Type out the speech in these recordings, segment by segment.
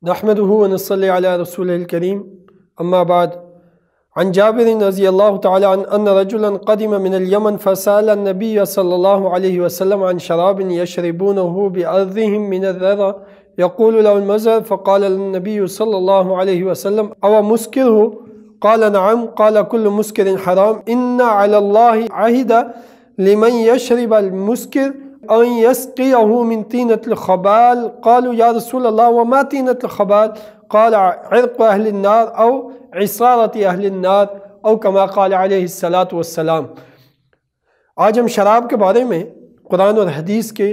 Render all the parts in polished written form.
نحمده ونصلي على رسوله الكريم أما بعد عن جابر رضي الله تعالى عنه أن رجلا قدم من اليمن فسأل النبي صلى الله عليه وسلم عن شراب يشربونه بأرضهم من الذرة يقول له المزر، فقال النبي صلى الله عليه وسلم أو مسكره؟ قال نعم. قال كل مسكر حرام، إن على الله عهد لمن يشرب المسكر أن يسقيه من طينة الخبال. قالوا يا رسول الله وما طينة الخبال؟ قال عرق أهل النار أو عصارة أهل النار أو كما قال عليه الصلاة والسلام۔ آج ہم شراب کے بارے میں قرآن اور حدیث کے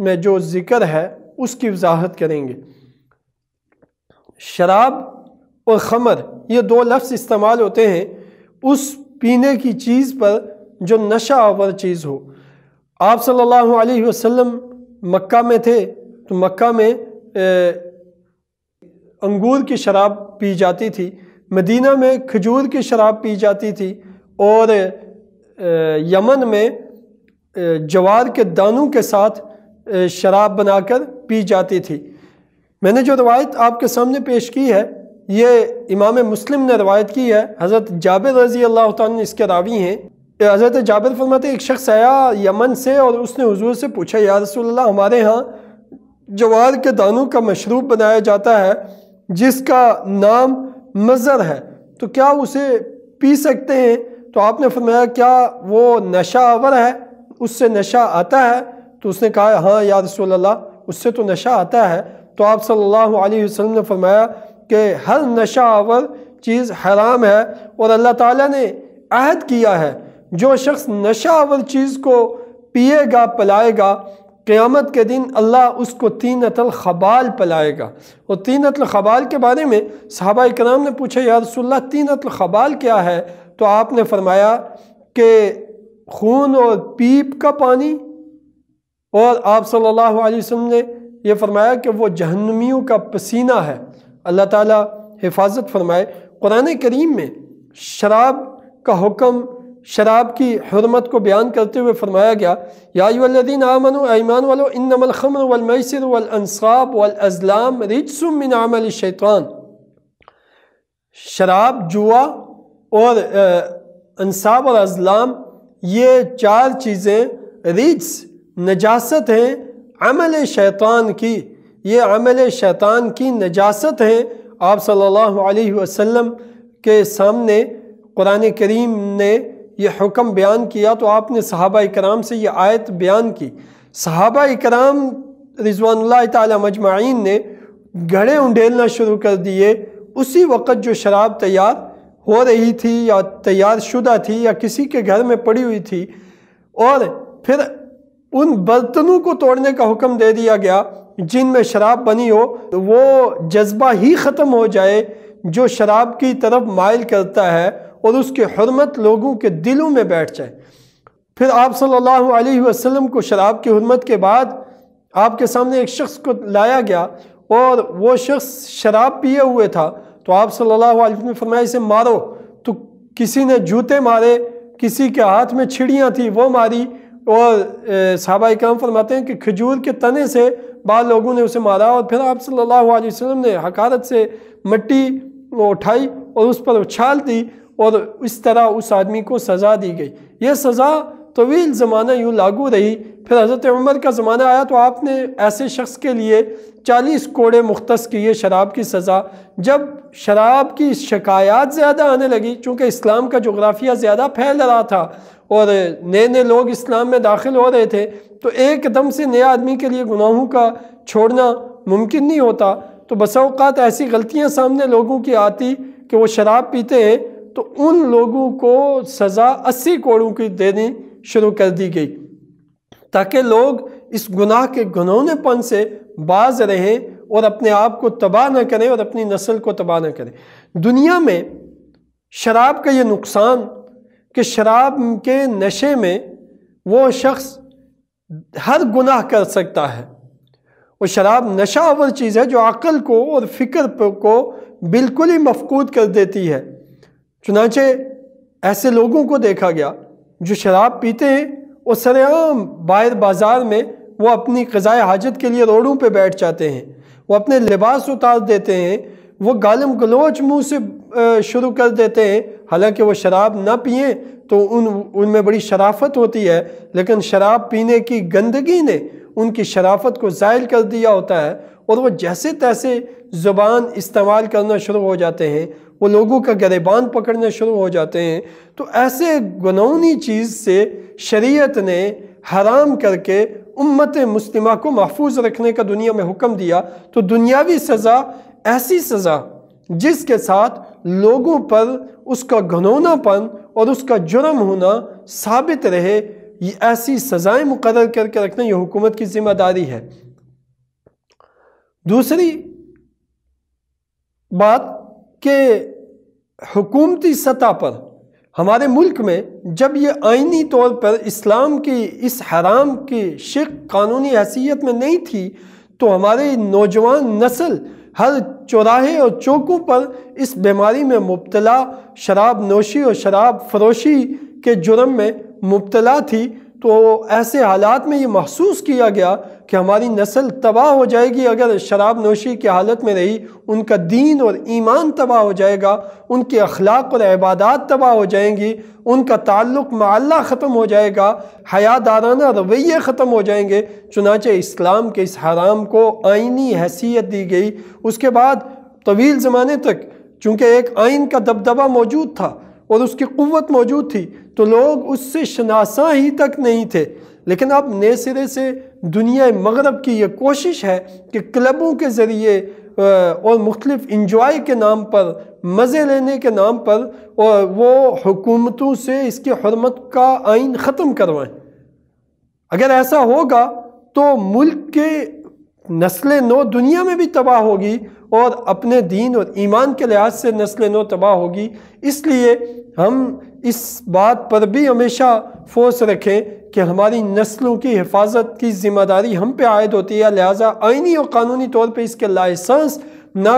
میں جو ذکر ہے اس کی وضاحت کریں گے۔ شراب اور خمر یہ دو لفظ استعمال ہوتے ہیں اس پینے کی چیز پر جو نشہ آور چیز ہو۔ آپ صلی اللہ علیہ وسلم مکہ میں تھے تو مکہ میں انگور کی شراب پی جاتی تھی، مدینہ میں کھجور کی شراب پی جاتی تھی، اور یمن میں جوار کے دانوں کے ساتھ شراب بنا کر پی جاتی تھی۔ میں نے جو روایت آپ کے سامنے پیش کی ہے یہ امام مسلم نے روایت کی ہے۔ حضرت جابر رضی اللہ تعالیٰ اس کے راوی ہیں۔ حضرت جابر فرماتے ہیں ایک شخص آیا یمن سے اور اس نے حضور سے پوچھا یا رسول اللہ ہمارے ہاں جوار کے دانوں کا مشروب بنایا جاتا ہے جس کا نام مزر ہے، تو کیا اسے پی سکتے ہیں؟ تو آپ نے فرمایا کیا وہ نشہ آور ہے، اس سے نشہ آتا ہے؟ تو اس نے کہا ہاں یا رسول اللہ اس سے تو نشہ آتا ہے۔ تو آپ صلی اللہ علیہ وسلم نے فرمایا کہ ہر نشہ آور چیز حرام ہے، اور اللہ تعالیٰ نے عہد کیا ہے جو شخص نشہ آور چیز کو پیے گا پلائے گا قیامت کے دن اللہ اس کو طینۃ الخبال پلائے گا۔ اور طینۃ الخبال کے بارے میں صحابہ کرام نے پوچھا یا رسول اللہ طینۃ الخبال کیا ہے؟ تو آپ نے فرمایا کہ خون اور پیپ کا پانی، اور آپ صلی اللہ علیہ وسلم نے یہ فرمایا کہ وہ جہنمیوں کا پسینہ ہے۔ اللہ تعالیٰ حفاظت فرمائے۔ قرآن کریم میں شراب کا حکم، شراب کی حرمت کو بیان کرتے ہوئے فرمایا گیا یا ایھا الذین آمنوا ایمان والو انما الخمر والمیسر والانصاب والازلام رجس من عمل الشیطان۔ شراب، جوا اور انصاب اور ازلام یہ چار چیزیں رجس نجاست ہیں عمل شیطان کی، یہ عمل شیطان کی نجاست ہیں۔ آپ صلی اللہ علیہ وسلم کے سامنے قرآن کریم نے یہ حکم بیان کیا تو آپ نے صحابہ کرام سے یہ آیت بیان کی۔ صحابہ کرام رضوان اللہ تعالی مجمعین نے گھڑے انڈیلنا شروع کر دیے اسی وقت جو شراب تیار ہو رہی تھی یا تیار شدہ تھی یا کسی کے گھر میں پڑی ہوئی تھی، اور پھر ان برتنوں کو توڑنے کا حکم دے دیا گیا جن میں شراب بنی ہو، وہ جذبہ ہی ختم ہو جائے جو شراب کی طرف مائل کرتا ہے اور اس کی حرمت لوگوں کے دلوں میں بیٹھ جائے۔ پھر آپ صلی اللہ علیہ وسلم کو شراب کی حرمت کے بعد آپ کے سامنے ایک شخص کو لایا گیا اور وہ شخص شراب پیے ہوئے تھا، تو آپ صلی اللہ علیہ وسلم نے فرمایا اسے مارو۔ تو کسی نے جوتے مارے، کسی کے ہاتھ میں چھڑیاں تھیں وہ ماری، اور صحابہ کرام فرماتے ہیں کہ کھجور کے تنے سے بعض لوگوں نے اسے مارا، اور پھر آپ صلی اللہ علیہ وسلم نے حقارت سے مٹی اٹھائی اور اس پر اچھال دی، اور اس طرح اس آدمی کو سزا دی گئی۔ یہ سزا طویل زمانہ یوں لاگو رہی۔ پھر حضرت عمر کا زمانہ آیا تو آپ نے ایسے شخص کے لیے 40 کوڑے مختص کیے شراب کی سزا۔ جب شراب کی شکایات زیادہ آنے لگی، چونکہ اسلام کا جغرافیہ زیادہ پھیل رہا تھا اور نئے نئے لوگ اسلام میں داخل ہو رہے تھے، تو ایک دم سے نئے آدمی کے لیے گناہوں کا چھوڑنا ممکن نہیں ہوتا، تو بسا اوقات ایسی غلطیاں سامنے لوگوں کی آتی کہ وہ شراب پیتے ہیں، تو ان لوگوں کو سزا 80 کوڑوں کی دینی شروع کر دی گئی تاکہ لوگ اس گناہ کے گھنونے پن سے باز رہیں اور اپنے آپ کو تباہ نہ کریں اور اپنی نسل کو تباہ نہ کریں۔ دنیا میں شراب کا یہ نقصان کہ شراب کے نشے میں وہ شخص ہر گناہ کر سکتا ہے، اور شراب نشہ آور چیز ہے جو عقل کو اور فکر کو بالکل ہی مفقود کر دیتی ہے۔ چنانچہ ایسے لوگوں کو دیکھا گیا جو شراب پیتے ہیں اور سرعام باہر بازار میں وہ اپنی قضائے حاجت کے لیے روڈوں پہ بیٹھ جاتے ہیں، وہ اپنے لباس اتار دیتے ہیں، وہ گالم گلوچ منہ سے شروع کر دیتے ہیں، حالانکہ وہ شراب نہ پئیں تو ان میں بڑی شرافت ہوتی ہے، لیکن شراب پینے کی گندگی نے ان کی شرافت کو زائل کر دیا ہوتا ہے، اور وہ جیسے تیسے زبان استعمال کرنا شروع ہو جاتے ہیں، وہ لوگوں کا گریبان پکڑنا شروع ہو جاتے ہیں۔ تو ایسے گناہونی چیز سے شریعت نے حرام کر کے امت مسلمہ کو محفوظ رکھنے کا دنیا میں حکم دیا۔ تو دنیاوی سزا ایسی سزا جس کے ساتھ لوگوں پر اس کا گھنونا پن اور اس کا جرم ہونا ثابت رہے، یہ ایسی سزائیں مقرر کر کے رکھنا یہ حکومت کی ذمہ داری ہے۔ دوسری بات کہ حکومتی سطح پر ہمارے ملک میں جب یہ آئینی طور پر اسلام کی اس حرام کی شق قانونی حیثیت میں نہیں تھی، تو ہماری نوجوان نسل ہر چوراہے اور چوکوں پر اس بیماری میں مبتلا، شراب نوشی اور شراب فروشی کے جرم میں مبتلا تھی۔ تو ایسے حالات میں یہ محسوس کیا گیا کہ ہماری نسل تباہ ہو جائے گی اگر شراب نوشی کی حالت میں رہی، ان کا دین اور ایمان تباہ ہو جائے گا، ان کے اخلاق اور عبادات تباہ ہو جائیں گی، ان کا تعلق مع اللہ ختم ہو جائے گا، حیادارانہ رویے ختم ہو جائیں گے۔ چنانچہ اسلام کے اس حرام کو آئینی حیثیت دی گئی۔ اس کے بعد طویل زمانے تک چونکہ ایک آئین کا دبدبہ موجود تھا اور اس کی قوت موجود تھی، تو لوگ اس سے شناساں ہی تک نہیں تھے۔ لیکن اب نئے سرے سے دنیا مغرب کی یہ کوشش ہے کہ کلبوں کے ذریعے اور مختلف انجوائے کے نام پر، مزے لینے کے نام پر، اور وہ حکومتوں سے اس کی حرمت کا آئین ختم کروائیں۔ اگر ایسا ہوگا تو ملک کے نسل نو دنیا میں بھی تباہ ہوگی اور اپنے دین اور ایمان کے لحاظ سے نسل نو تباہ ہوگی۔ اس لیے ہم اس بات پر بھی ہمیشہ فوکس رکھیں کہ ہماری نسلوں کی حفاظت کی ذمہ داری ہم پہ عائد ہوتی ہے، لہٰذا آئینی اور قانونی طور پہ اس کے لائسنس نہ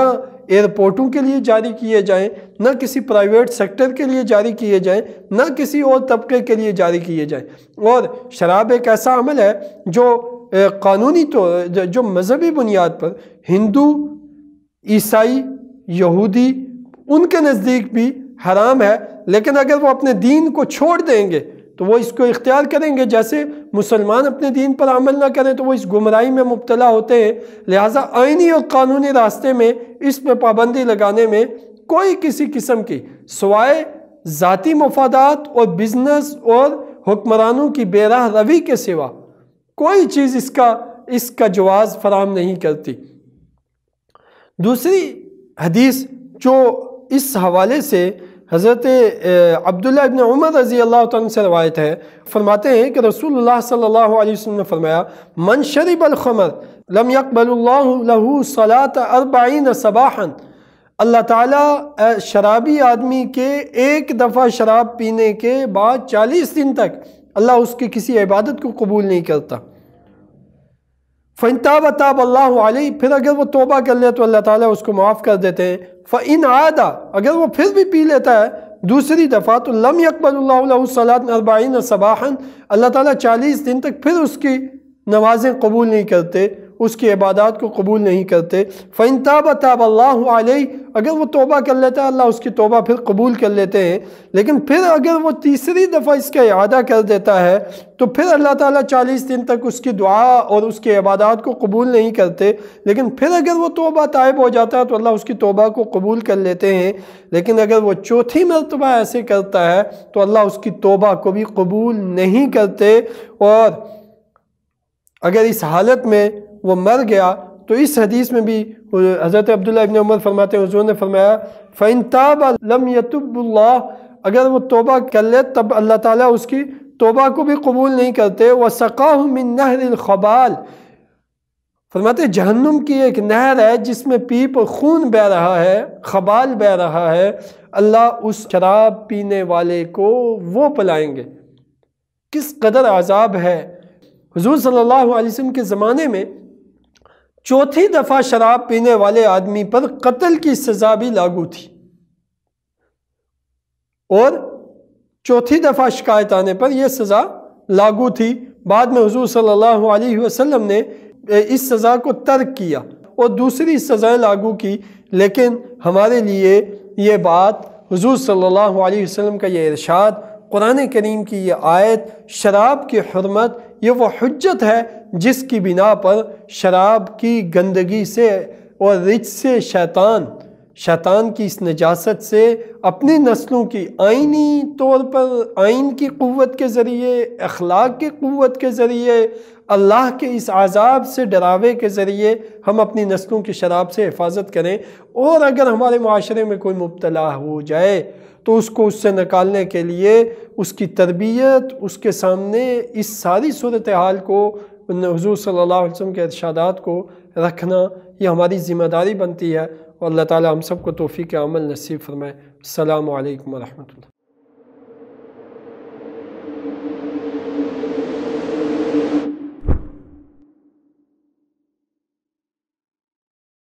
ایئرپورٹوں کے لیے جاری کیے جائیں، نہ کسی پرائیویٹ سیکٹر کے لیے جاری کیے جائیں، نہ کسی اور طبقے کے لیے جاری کیے جائیں۔ اور شراب ایک ایسا عمل ہے جو قانونی طور جو مذہبی بنیاد پر ہندو، عیسائی، یہودی ان کے نزدیک بھی حرام ہے، لیکن اگر وہ اپنے دین کو چھوڑ دیں گے تو وہ اس کو اختیار کریں گے۔ جیسے مسلمان اپنے دین پر عمل نہ کریں تو وہ اس گمراہی میں مبتلا ہوتے ہیں، لہٰذا آئینی اور قانونی راستے میں اس پہ پابندی لگانے میں کوئی کسی قسم کی سوائے ذاتی مفادات اور بزنس اور حکمرانوں کی بے راہ روی کے سوا کوئی چیز اس کا جواز فراہم نہیں کرتی۔ دوسری حدیث جو اس حوالے سے حضرت عبداللہ ابن عمر رضی اللہ عنہ سے روایت ہے، فرماتے ہیں کہ رسول اللہ صلی اللہ علیہ وسلم نے فرمایا، من شرب الخمر لم يقبل اللہ له صلاة 40 صباحا، اللہ تعالیٰ شرابی آدمی کے ایک دفعہ شراب پینے کے بعد 40 دن تک اللہ اس کی کسی عبادت کو قبول نہیں کرتا۔ فَإِن تَابَ تَابَ اللَّهُ عَلَيْهِ، پھر اگر وہ توبہ کر لے تو اللہ تعالیٰ اس کو معاف کر دیتے ہیں۔ فَإِنْ عَادَ، اگر وہ پھر بھی پی لیتا ہے دوسری دفعہ تو لَمْ يَقْبَلُ اللَّهُ لَهُ صَلَاةً 40 صَبَاحًا، اللہ تعالیٰ 40 دن تک پھر اس کی نمازیں قبول نہیں کرتے، اس کی عبادات کو قبول نہیں کرتے۔ فَإِن تَابَ تَابَ اللَّهُ عَلَيْهِ، اگر وہ توبہ کر لیتا ہے اللہ اس کی توبہ پھر قبول کر لیتے ہیں۔ لیکن پھر اگر وہ تیسری دفعہ اس کا اعادہ کر دیتا ہے تو پھر اللہ تعالیٰ 40 دن تک اس کی دعا اور اس کی عبادات کو قبول نہیں کرتے۔ لیکن پھر اگر وہ توبہ تائب ہو جاتا ہے تو اللہ اس کی توبہ کو قبول کر لیتے ہیں۔ لیکن اگر وہ چوتھی مرتبہ ایسے کرتا ہے تو اللہ اس کی توبہ کو بھی قبول نہیں کرتے، اور اگر اس حالت میں وہ مر گیا تو اس حدیث میں بھی حضرت عبداللہ ابن عمر فرماتے ہیں، حضور نے فرمایا فَإِن تَابَ لَمْ يَتُبُّ اللَّهُ، اگر وہ توبہ کر لے تب اللہ تعالیٰ اس کی توبہ کو بھی قبول نہیں کرتے۔ وَسَقَاهُ مِن نَهْرِ الْخَبَالِ، فرماتے ہیں جہنم کی ایک نہر ہے جس میں پیپ اور خون بہہ رہا ہے، خبال بہہ رہا ہے، اللہ اس شراب پینے والے کو وہ پلائیں گے۔ کس قدر عذاب ہے۔ حضور صلی اللہ علیہ وسلم کے زمانے میں چوتھی دفعہ شراب پینے والے آدمی پر قتل کی سزا بھی لاگو تھی، اور چوتھی دفعہ شکایت آنے پر یہ سزا لاگو تھی۔ بعد میں حضور صلی اللہ علیہ وسلم نے اس سزا کو ترک کیا، اور دوسری سزائیں لاگو کی، لیکن ہمارے لیے یہ بات حضور صلی اللہ علیہ وسلم کا یہ ارشاد، قرآن کریم کی یہ آیت، شراب کی حرمت، یہ وہ حجت ہے جس کی بنا پر شراب کی گندگی سے اور رجس سے شیطان کی اس نجاست سے اپنی نسلوں کی آئینی طور پر، آئین کی قوت کے ذریعے، اخلاق کی قوت کے ذریعے، اللہ کے اس عذاب سے ڈراوے کے ذریعے ہم اپنی نسلوں کی شراب سے حفاظت کریں۔ اور اگر ہمارے معاشرے میں کوئی مبتلا ہو جائے تو اس کو اس سے نکالنے کے لیے اس کی تربیت، اس کے سامنے اس ساری صورتحال کو، حضور صلی اللہ علیہ وسلم کے ارشادات کو رکھنا، یہ ہماری ذمہ داری بنتی ہے۔ اور اللہ تعالی ہم سب کو توفیق عمل نصیب فرمائے۔ السلام علیکم ورحمۃ اللہ۔